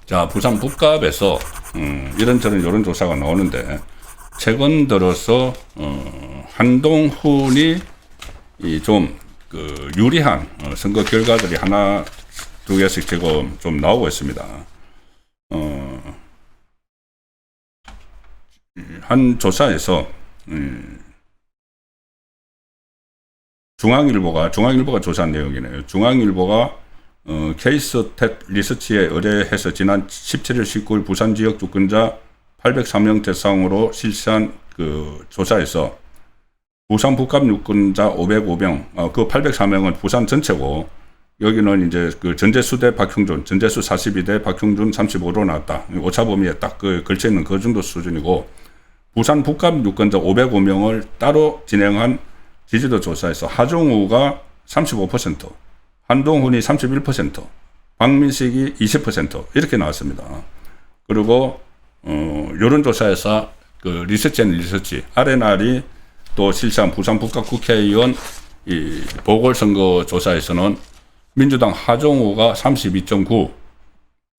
자, 부산 북갑에서 이런저런 여론조사가 나오는데, 최근 들어서 한동훈이 좀 유리한 선거 결과들이 하나 두 개씩 지금 좀 나오고 있습니다. 한 조사에서 중앙일보가 조사한 내용이네요. 중앙일보가 케이스탯 리서치에 의뢰해서 지난 17일 19일 부산 지역 주권자 803명 대상으로 실시한 그 조사에서 부산 북갑 유권자 505명, 그 804명은 부산 전체고, 여기는 이제 그 전재수 대 박형준, 전재수 42대 박형준 35로 나왔다. 오차범위에 딱 걸쳐 있는 그 정도 수준이고, 부산 북갑 유권자 505명을 따로 진행한 지지도 조사에서 하정우가 35%, 한동훈이 31%, 박민식이 20% 이렇게 나왔습니다. 그리고 여론조사에서 그 리서치 아레날이 또 실시한 부산 북갑 국회의원 이 보궐선거 조사에서는 민주당 하정우가 32.9,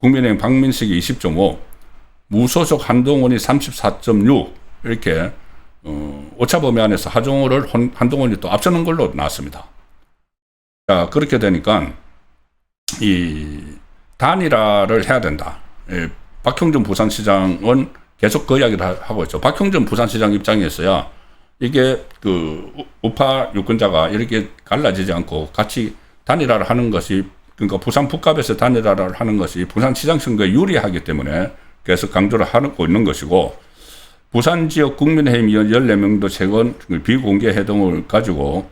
국민의힘 박민식이 20.5, 무소속 한동훈이 34.6 이렇게 오차범위 안에서 한동훈이 또 앞서는 걸로 나왔습니다. 자, 그렇게 되니까 이 단일화를 해야 된다. 박형준 부산시장은 계속 그 이야기를 하고 있죠. 박형준 부산시장 입장에서야 이게 그 우파 유권자가 이렇게 갈라지지 않고 같이 단일화를 하는 것이, 그러니까 부산 북갑에서 단일화를 하는 것이 부산시장 선거에 유리하기 때문에 계속 강조를 하고 있는 것이고, 부산 지역 국민의힘 의원 14명도 최근 비공개 회동을 가지고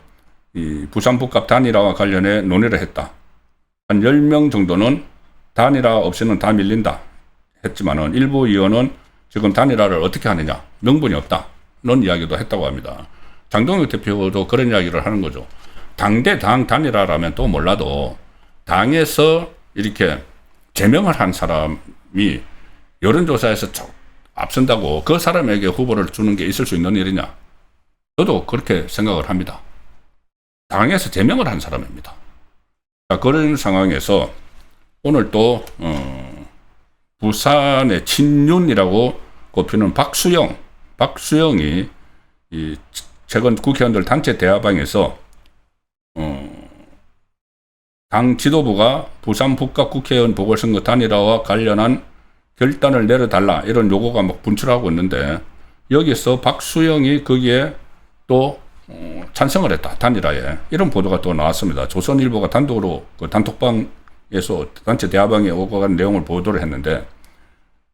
이 부산 북갑 단일화와 관련해 논의를 했다. 한 10명 정도는 단일화 없이는 다 밀린다 했지만은 일부 의원은 지금 단일화를 어떻게 하느냐, 명분이 없다는 이야기도 했다고 합니다. 장동혁 대표도 그런 이야기를 하는 거죠. 당 대 당 단일화라면 또 몰라도 당에서 이렇게 제명을 한 사람이 여론조사에서 앞선다고 그 사람에게 후보를 주는 게 있을 수 있는 일이냐? 저도 그렇게 생각을 합니다. 당에서 제명을 한 사람입니다. 자, 그런 상황에서 오늘 또 부산의 친윤이라고 꼽히는 박수영이 이 최근 국회의원들 단체 대화방에서 당 지도부가 부산 북갑 국회의원 보궐선거 단일화와 관련한 결단을 내려달라 이런 요구가 막 분출하고 있는데, 여기서 박수영이 거기에 또 찬성을 했다, 단일화에. 이런 보도가 또 나왔습니다. 조선일보가 단독으로 그 단톡방에서 단체 대화방에 오고 간 내용을 보도를 했는데,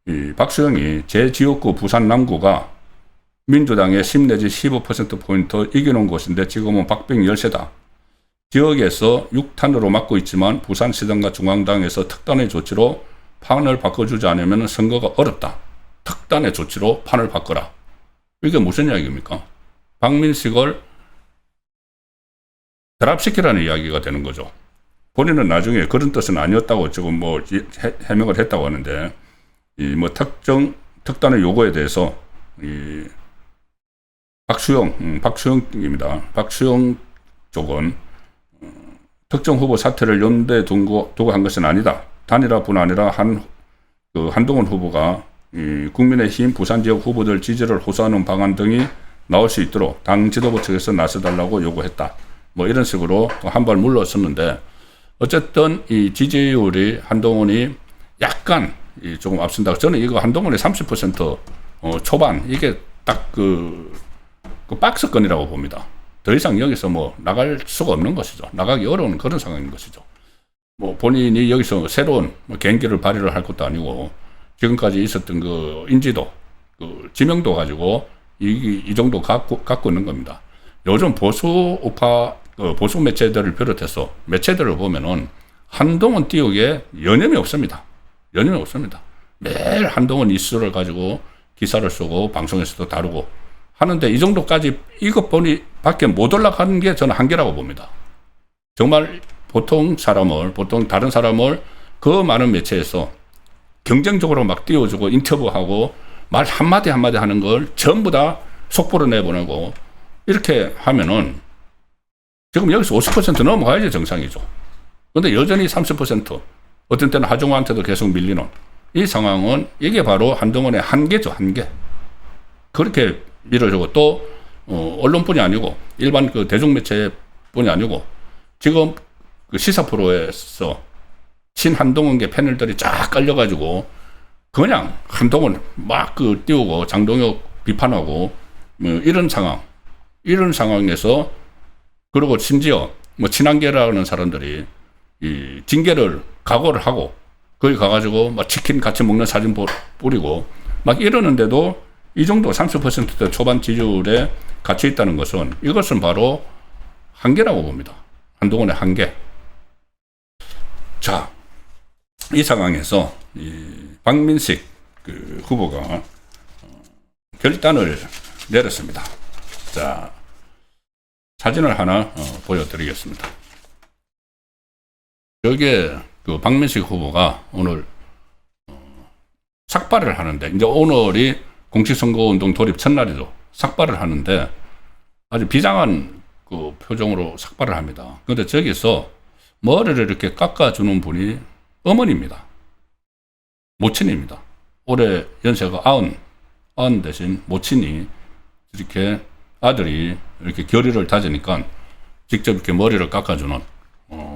이 박수영이 제 지역구 부산 남구가 민주당의 10 내지 15%포인트 이겨놓은 곳인데 지금은 박빙 열세다. 지역에서 6탄으로 막고 있지만 부산시당과 중앙당에서 특단의 조치로 판을 바꿔주지 않으면 선거가 어렵다. 특단의 조치로 판을 바꿔라. 이게 무슨 이야기입니까? 박민식을 드랍시키라는 이야기가 되는 거죠. 본인은 나중에 그런 뜻은 아니었다고 지금 뭐 해명을 했다고 하는데, 이 뭐 특단의 요구에 대해서 이 박수영입니다. 박수영 쪽은 특정 후보 사퇴를 연대에 두고 한 것은 아니다. 단일화뿐 아니라 한동훈 후보가 이 국민의힘 부산 지역 후보들 지지를 호소하는 방안 등이 나올 수 있도록 당 지도부 측에서 나서달라고 요구했다. 뭐 이런 식으로 한 발 물러섰는데, 어쨌든 이 지지율이 한동훈이 약간 조금 앞선다고, 저는 이거 한동훈이 30% 초반, 이게 딱 그 박스권이라고 봅니다. 더 이상 여기서 뭐 나갈 수가 없는 것이죠. 나가기 어려운 그런 상황인 것이죠. 뭐 본인이 여기서 새로운 개인기를 발휘를 할 것도 아니고, 지금까지 있었던 그 인지도, 그 지명도 가지고 이 정도 갖고 있는 겁니다. 요즘 보수 매체들을 비롯해서 매체들을 보면은 한동훈 띄우기에 여념이 없습니다. 매일 한동훈 이슈를 가지고 기사를 쓰고 방송에서도 다루고 하는데, 이 정도까지 이것 보니 밖에 못 올라가는 게 저는 한계라고 봅니다. 정말 보통 다른 사람을 그 많은 매체에서 경쟁적으로 막 띄워주고 인터뷰하고 말 한마디 하는 걸 전부 다 속보로 내보내고 이렇게 하면은 지금 여기서 50% 넘어가야지 정상이죠. 근데 여전히 30%, 어떤 때는 하정우한테도 계속 밀리는 이 상황은 이게 바로 한동훈의 한계죠, 한계. 그렇게 밀어주고 또 언론뿐이 아니고 일반 그 대중매체뿐이 아니고 지금 그 시사 프로에서 친한동훈계 패널들이 쫙 깔려가지고 그냥 한동훈 막 그 띄우고 장동혁 비판하고 이런 상황에서 그리고 심지어 뭐 친한계라는 사람들이 이 징계를 각오를 하고 거기 가가지고 막 치킨 같이 먹는 사진 뿌리고 막 이러는데도 이 정도 30% 초반 지지율에 갇혀 있다는 것은 이것은 바로 한계라고 봅니다. 한동훈의 한계. 자, 이 상황에서 이 박민식 그 후보가 결단을 내렸습니다. 자, 사진을 하나 보여드리겠습니다. 여기에 그 박민식 후보가 오늘 삭발을 하는데, 이제 오늘이 공직선거운동 돌입 첫날이죠. 삭발을 하는데 아주 비장한 그 표정으로 삭발을 합니다. 그런데 저기서 머리를 이렇게 깎아주는 분이 어머니입니다. 모친입니다. 올해 연세가 90 대신 모친이 이렇게 아들이 이렇게 결의를 다지니까 직접 이렇게 머리를 깎아주는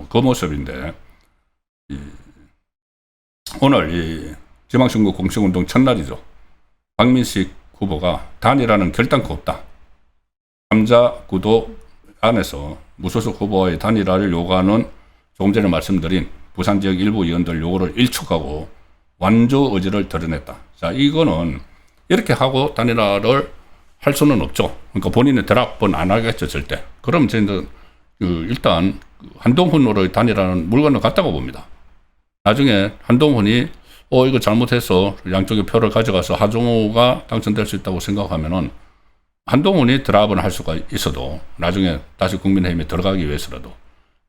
그 모습인데, 오늘 이 지방선거 공식운동 첫날이죠. 박민식 후보가 단일화는 결단코 없다. 3자 구도 안에서 무소속 후보와의 단일화를 요구하는 조금 전에 말씀드린 부산 지역 일부 의원들 요구를 일축하고 완주 의지를 드러냈다. 자, 이거는 이렇게 하고 단일화를 할 수는 없죠. 그러니까 본인은 드랍은 안 하겠죠, 절대. 그럼 저는 일단 한동훈으로의 단일화는 물 건너갔다고 봅니다. 나중에 한동훈이 이거 잘못해서 양쪽의 표를 가져가서 하정우가 당선될 수 있다고 생각하면은 한동훈이 드랍을 할 수가 있어도 나중에 다시 국민의힘에 들어가기 위해서라도,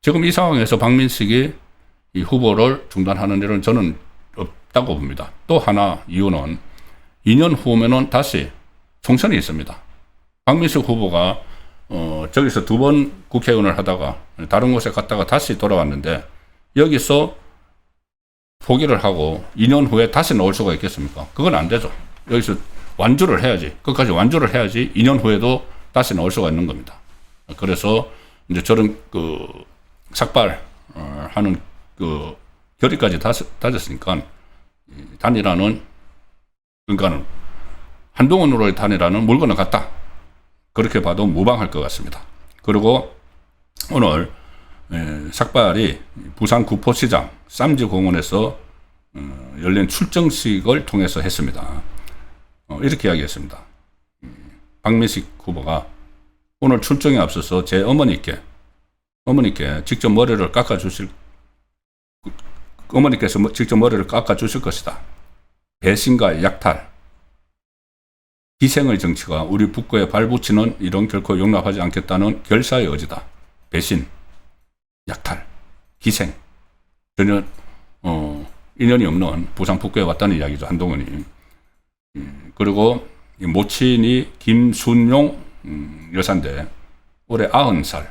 지금 이 상황에서 박민식이 이 후보를 중단하는 일은 저는 없다고 봅니다. 또 하나 이유는 2년 후면은 다시 총선이 있습니다. 박민식 후보가 저기서 2번 국회의원을 하다가 다른 곳에 갔다가 다시 돌아왔는데 여기서 포기를 하고 2년 후에 다시 나올 수가 있겠습니까? 그건 안 되죠. 여기서 완주를 해야지. 끝까지 완주를 해야지 2년 후에도 다시 나올 수가 있는 겁니다. 그래서 이제 저런 그 삭발 하는 그 결의까지 다졌으니까 단일화는, 그러니까는 한동훈으로의 단일화는 물 건너갔다. 그렇게 봐도 무방할 것 같습니다. 그리고 오늘 삭발이 부산 구포시장 쌈지공원에서 열린 출정식을 통해서 했습니다. 이렇게 이야기했습니다. 박민식 후보가 오늘 출정에 앞서서 제 어머니께 직접 머리를 깎아주실 것이다. 배신과 약탈, 희생의 정치가 우리 북구에 발붙이는 일은 결코 용납하지 않겠다는 결사의 의지다. 배신, 약탈, 희생, 전혀 인연이 없는 부산 북구에 왔다는 이야기죠, 한동훈이. 그리고 모친이 김순용 여사인데 올해 90살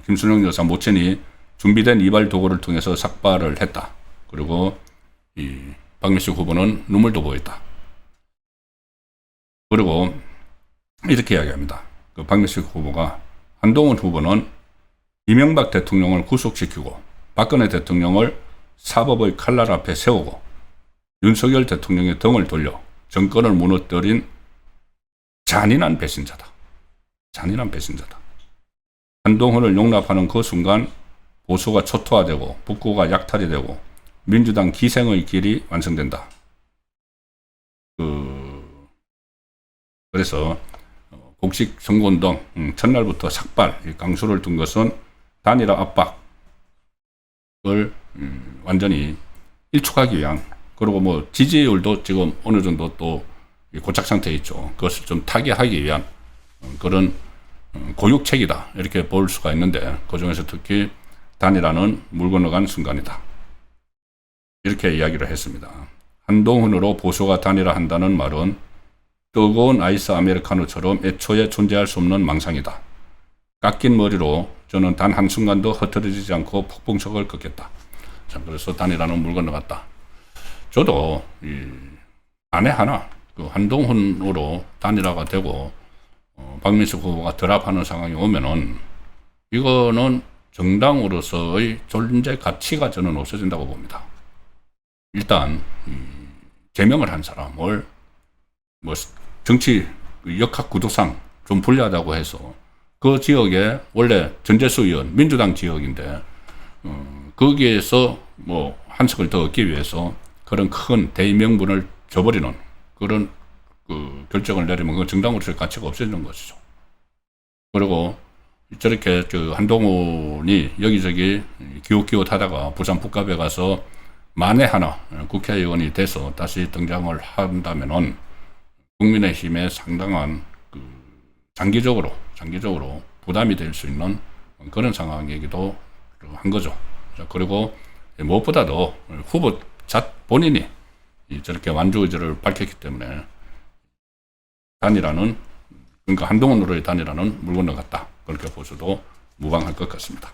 김순용 여사 모친이 준비된 이발 도구를 통해서 삭발을 했다. 그리고 이 박민식 후보는 눈물도 보였다. 그리고 이렇게 이야기합니다. 그 박민식 후보가 한동훈 후보는 이명박 대통령을 구속시키고 박근혜 대통령을 사법의 칼날 앞에 세우고 윤석열 대통령의 등을 돌려 정권을 무너뜨린 잔인한 배신자다. 잔인한 배신자다. 한동훈을 용납하는 그 순간 보수가 초토화되고 북구가 약탈이 되고 민주당 기생의 길이 완성된다. 그래서 공식 선거운동 첫날부터 삭발 강수를 둔 것은 단일화 압박을 완전히 일축하기 위한, 그리고 뭐 지지율도 지금 어느 정도 또 고착 상태에 있죠. 그것을 좀 타개하기 위한 그런 고육책이다, 이렇게 볼 수가 있는데, 그중에서 특히 단일화는 물 건너간 순간이다, 이렇게 이야기를 했습니다. 한동훈으로 보수가 단일화한다는 말은 뜨거운 아이스 아메리카노처럼 애초에 존재할 수 없는 망상이다. 깎인 머리로 저는 단 한순간도 흐트러지지 않고 폭풍석을 걷겠다. 자, 그래서 단일화는 물 건너갔다. 저도 안에 하나 한동훈으로 단일화가 되고 박민석 후보가 드랍하는 상황이 오면은 이거는 정당으로서의 존재 가치가 저는 없어진다고 봅니다. 일단 제명을 한 사람을 뭐 정치 역학 구도상 좀 불리하다고 해서 그 지역에 원래 전재수 의원 민주당 지역인데 거기에서 뭐 한석을 더 얻기 위해서 그런 큰 대의명분을 줘버리는 그런 그 결정을 내리면 그 정당으로서의 가치가 없어지는 것이죠. 그리고 저렇게 한동훈이 여기저기 기웃기웃하다가 부산 북갑에 가서 만에 하나 국회의원이 돼서 다시 등장을 한다면은 국민의힘에 상당한 장기적으로 부담이 될 수 있는 그런 상황이기도 한 거죠. 그리고 무엇보다도 후보 본인이 저렇게 완주 의지를 밝혔기 때문에 단일화는, 그러니까 한동훈으로의 단일화는 물 건너갔다. 그렇게 보셔도 무방할 것 같습니다.